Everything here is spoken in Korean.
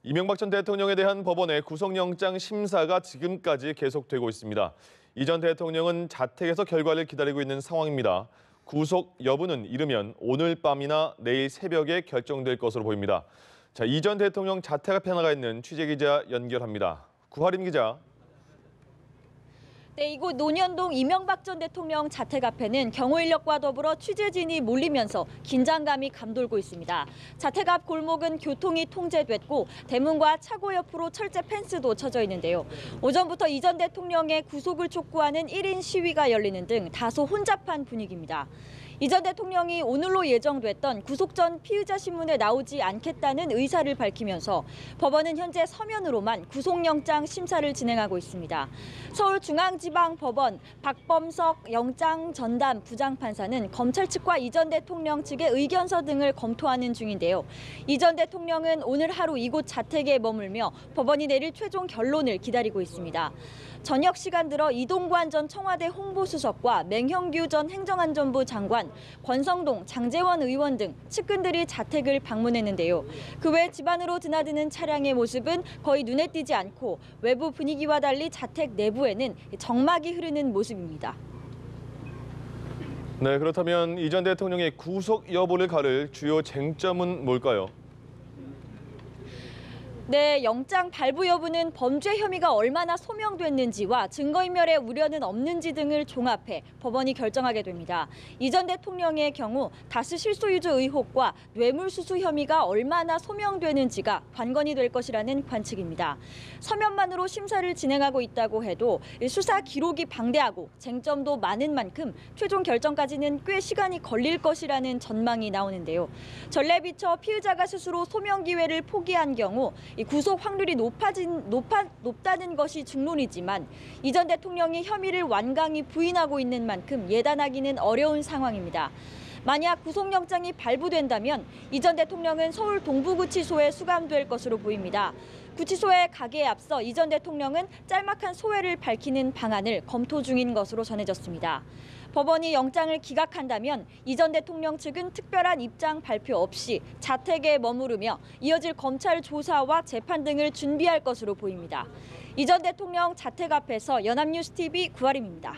이명박 전 대통령에 대한 법원의 구속영장 심사가 지금까지 계속되고 있습니다. 이 전 대통령은 자택에서 결과를 기다리고 있는 상황입니다. 구속 여부는 이르면 오늘 밤이나 내일 새벽에 결정될 것으로 보입니다. 자, 이 전 대통령 자택 앞에 나가 있는 취재기자 연결합니다. 구하림 기자. 네, 이곳 논현동 이명박 전 대통령 자택 앞에는 경호 인력과 더불어 취재진이 몰리면서 긴장감이 감돌고 있습니다. 자택 앞 골목은 교통이 통제됐고 대문과 차고 옆으로 철제 펜스도 쳐져 있는데요. 오전부터 이 전 대통령의 구속을 촉구하는 1인 시위가 열리는 등 다소 혼잡한 분위기입니다. 이 전 대통령이 오늘로 예정됐던 구속 전 피의자 신문에 나오지 않겠다는 의사를 밝히면서 법원은 현재 서면으로만 구속영장 심사를 진행하고 있습니다. 서울중앙지방법원 박범석 영장 전담 부장판사는 검찰 측과 이 전 대통령 측의 의견서 등을 검토하는 중인데요. 이 전 대통령은 오늘 하루 이곳 자택에 머물며 법원이 내릴 최종 결론을 기다리고 있습니다. 저녁 시간 들어 이동관 전 청와대 홍보수석과 맹형규 전 행정안전부 장관, 권성동, 장제원 의원 등 측근들이 자택을 방문했는데요. 그 외 집안으로 드나드는 차량의 모습은 거의 눈에 띄지 않고 외부 분위기와 달리 자택 내부에는 정막이 흐르는 모습입니다. 네, 그렇다면 이 전 대통령의 구속 여부를 가를 주요 쟁점은 뭘까요? 네, 영장 발부 여부는 범죄 혐의가 얼마나 소명됐는지와 증거인멸의 우려는 없는지 등을 종합해 법원이 결정하게 됩니다. 이 전 대통령의 경우 다수 실소유주 의혹과 뇌물수수 혐의가 얼마나 소명되는지가 관건이 될 것이라는 관측입니다. 서면만으로 심사를 진행하고 있다고 해도 수사 기록이 방대하고 쟁점도 많은 만큼 최종 결정까지는 꽤 시간이 걸릴 것이라는 전망이 나오는데요. 전례에 비춰 피의자가 스스로 소명 기회를 포기한 경우 구속 확률이 높다는 것이 중론이지만 이 전 대통령이 혐의를 완강히 부인하고 있는 만큼 예단하기는 어려운 상황입니다. 만약 구속영장이 발부된다면 이 전 대통령은 서울 동부구치소에 수감될 것으로 보입니다. 구치소에 가기에 앞서 이 전 대통령은 짤막한 소회를 밝히는 방안을 검토 중인 것으로 전해졌습니다. 법원이 영장을 기각한다면 이 전 대통령 측은 특별한 입장 발표 없이 자택에 머무르며 이어질 검찰 조사와 재판 등을 준비할 것으로 보입니다. 이 전 대통령 자택 앞에서 연합뉴스TV 구하림입니다.